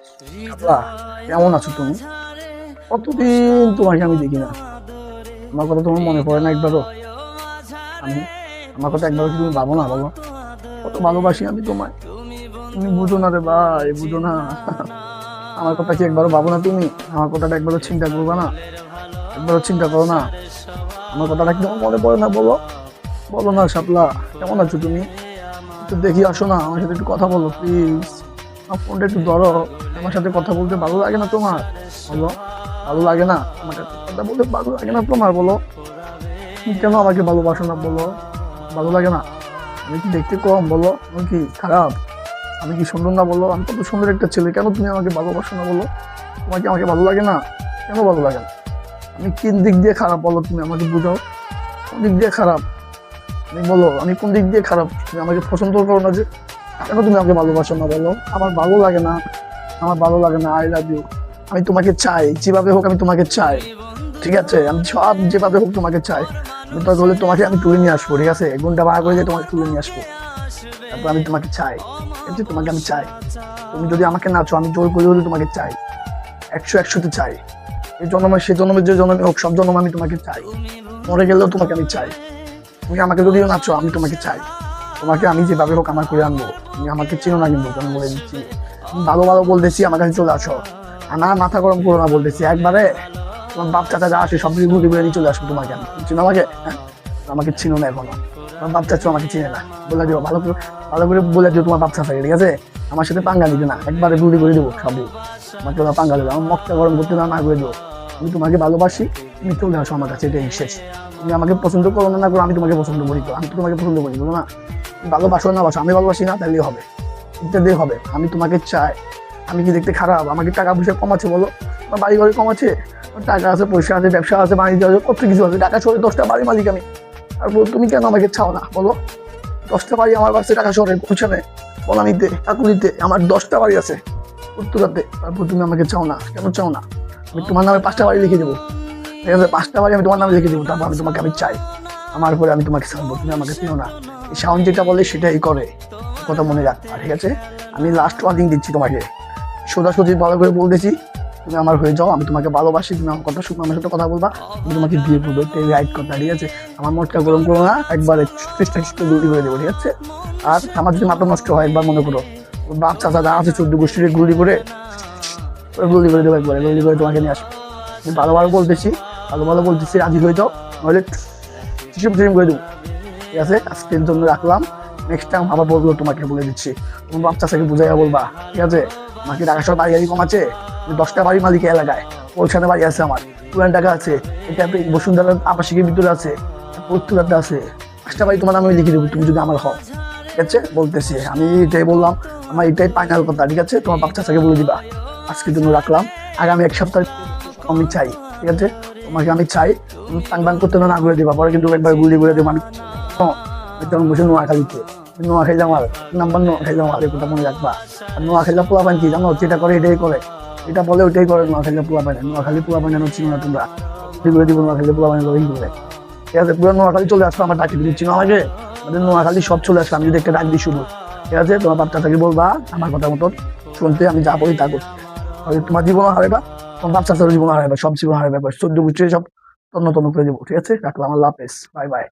শাপলা, কেমন আছো তুমি? কতদিন তোমাকে আমি দেখি না। আমার কথা তোমার মনে পড়ে না একবারও? আমি আমার কথা একবারও কি তুমি ভাবো না? বলো, কত ভালোবাসি আমি তোমায়। তুমি বুঝো না রে ভাই, বুঝো না। আমার কথা কি একবারও ভাবো না তুমি? আমার কথাটা একবারও চিন্তা করবা না? একবারও চিন্তা করো না? আমার কথাটা কি তোমার মনে পড়ে না? বলো, বলো না শাপলা, কেমন আছো তুমি? একটু দেখি আসো না, আমার সাথে একটু কথা বলো প্লিজ। আমার ফোনটা একটু ধরো। আমার সাথে কথা বলতে ভালো লাগে না তোমার? বলো, ভালো লাগে না? আমার সাথে কথা বলতে ভালো লাগে না তোমার? বলো, তুমি কেন আমাকে ভালোবাসো না? বলো, ভালো লাগে না? আমি কি দেখতে কম? বলো, আমি কি খারাপ? আমি কি সুন্দর না? বলো, আমি কত সুন্দর একটা ছেলে, কেন তুমি আমাকে ভালোবাসো না? বলো, তোমার কি আমাকে ভালো লাগে না? কেন ভালো লাগে না? আমি কোন দিক দিয়ে খারাপ বলো, তুমি আমাকে বুঝাও। কোন দিক দিয়ে খারাপ? তুমি বলো, আমি কোন দিক দিয়ে খারাপ? তুমি আমাকে পছন্দ করো না যে? কেন তুমি আমাকে ভালোবাসো না? বলো, আমার ভালো লাগে না। আমার ভালো লাগে না। I love you. আমি তোমাকে চাই, যেভাবে হোক আমি তোমাকে চাই। ঠিক আছে, আমি সব যেভাবে হোক তোমাকে চাই। আমি তো বলে তোমাকে আমি তুলে নিয়ে আসবো। ঠিক আছে, 1 ঘন্টা ভাড়া করে দিয়ে তোমাকে তুলে নিয়ে আসবো। তারপর আমি তোমাকে চাই। ঠিক আছে, তোমাকে আমি চাই। তুমি যদি আমাকে না চাও, আমি জোর করে হলে তোমাকে চাই। 100-100তে চাই। এই জন্মে, সে জন্মে, যে জন্মে হোক, সব জন্ম আমি তোমাকে চাই। মরে গেলেও তোমাকে আমি চাই। তুমি আমাকে যদিও না চাও, আমি তোমাকে চাই। তোমাকে আমি যেভাবে হোক আমার করে আনবো। তুমি আমাকে চিনো না কিন্তু, আমি বলে দিচ্ছি। আমি ভালো ভালো বলতেছি, আমার কাছে চলে আসো। আমার মাথা গরম করো না বলতেছি একবারে। তোমার বাপ চাচা যা আসে সব কিছু ঘুরে ঘুরে নিয়ে চলে আসবো তোমাকে আমি। চিনো আমাকে? হ্যাঁ, আমাকে চিনো না এখনো। তোমার বাপ চাচা আমাকে চিনে না। বলে দিও ভালো করে, ভালো করে বলে দিও তোমার বাপ চাচাকে। ঠিক আছে, আমার সাথে পাঙ্গা দিবে না, একবারে ঘুরে ঘুরে দেবো সবই। আমাকে ওরা পাঙ্গা দেবে, আমার মক্কা গরম করতে না করে দেবো। আমি তোমাকে ভালোবাসি, তুমি চলে আসো আমার কাছে, এটাই শেষ। তুমি আমাকে পছন্দ করো না, না করো, আমি তোমাকে পছন্দ করি তো। আমি তো তোমাকে পছন্দ করি, বলো না? ভালোবাসো না বাসো, আমি ভালোবাসি না, তাহলেই হবে। এটা দিয়ে হবে। আমি তোমাকে চাই। আমি কি দেখতে খারাপ? আমাকে টাকা পয়সা কম আছে বলো? আমার বাড়ি ঘরে কম আছে? আমার টাকা আছে, পয়সা আছে, ব্যবসা আছে, বাণিজ্য আছে, কত কিছু আছে। টাকা শহরে 10টা বাড়ি মালিক আমি। তারপর তুমি কেন আমাকে চাও না? বলো, 10টা বাড়ি আমার কাছে, টাকা শহরে পৌঁছানে, বনানীতে, কাকুলিতে, আমার 10টা বাড়ি আছে, উত্তরাতে। তারপর তুমি আমাকে চাও না, কেন চাও না? আমি তোমার নামে 5টা বাড়ি লিখে দেবো। ঠিক আছে, 5টা বাড়ি আমি তোমার নামে লিখে দেবো। তারপর আমি চাই। আমার পরে আমি তোমাকে ছাড়বো, তুমি আমাকে চিনো না। এই সাউন্ড যেটা বলে সেটাই করে, কথা মনে রাখবা। ঠিক আছে, আমি লাস্ট ওয়ার্নিং দিচ্ছি তোমাকে। সোজাসুজি ভালো করে বলতেছি, তুমি আমার হয়ে যাও। আমি তোমাকে ভালোবাসি, তুমি আমার কথা শুনো, আমার সাথে কথা বলবা। আমি তোমাকে বিয়ে করবো, এটাই রাইট কথা। ঠিক আছে, আমার মনটা গরম করো না, একবারে চেষ্টা গুলি করে দেবো। ঠিক আছে, আর আমার যদি মাথা নষ্ট হয়, একবার মনে করো, ওর বাপ চাচা যা আছে 14 গোষ্ঠীর গুলি করে, গুলি করে দেবো, একবারে গুলি করে তোমাকে নিয়ে আসবো। আমি ভালো ভালো বলতেছি, ভালো ভালো বলতেছি, রাজি হয়ে যাও, নাহলে হিসেব করে দেবো। ঠিক আছে, আজকের জন্য রাখলাম। নেক্সট টাইম আবার বলবো, তোমাকে বলে দিচ্ছি। তোমার বাপ চাচাকে বুঝাইয়া বলবা। ঠিক আছে, আমাকে টাকা সব বাড়ি গাড়ি কম আছে। 10টা বাড়ি মালিক এলাকায়, ওইখানে বাড়ি আছে আমার, পুরান টাকা আছে, এটা বসুন্ধরা আবাসিকের ভিতরে আছে, উত্তরাতে আছে। 5টা বাড়ি তোমার নামে লিখে দেবো, তুমি যদি আমার হও। ঠিক আছে, বলতেছি আমি, এটাই বললাম। আমার এটাই ফাইনাল কথা। ঠিক আছে, তোমার বাপ চাচাকে বলে দিবা। আজকের জন্য রাখলাম। আগামী 1 সপ্তাহ আমি চাই। ঠিক আছে, তোমাকে আমি চাই। তুমি টাং করতে না করে দিবা, পরে কিন্তু একবার গুলি করে দেবো আমি। তখন বসে নোয়াখালীতে, নোয়াখালী আমার নাম্বার, নোয়াখালী আমার, কথা মনে রাখবা। আর নোয়াখালী পোলা পান কি জানো? যেটা করে এটাই করে, এটা বলে ওইটাই করে। নোয়াখালী পোলা পান, নোয়াখালী পোলা পান জানো? চিনো না তোমরা? করে দিব নোয়াখালী পোলা পান করে। ঠিক আছে, পুরো নোয়াখালী চলে আসলো আমার ডাকি দিচ্ছি না আমাকে। আমাদের নোয়াখালী সব চলে আসলো, আমি যদি একটা ডাক দিই শুধু। ঠিক আছে, তোমার বাচ্চা থেকে বলবা আমার কথা মতন শুনতে, আমি যা বলি তা করতে। তোমার জীবন হারাইবা, তোমার বাচ্চা জীবন হারাইবা, সব জীবন হারাইবা, 14 গোষ্ঠী সব তন্ন তন্ন করে দেবো। ঠিক আছে, রাখলাম। আল্লাহ হাফেজ, বাই বাই।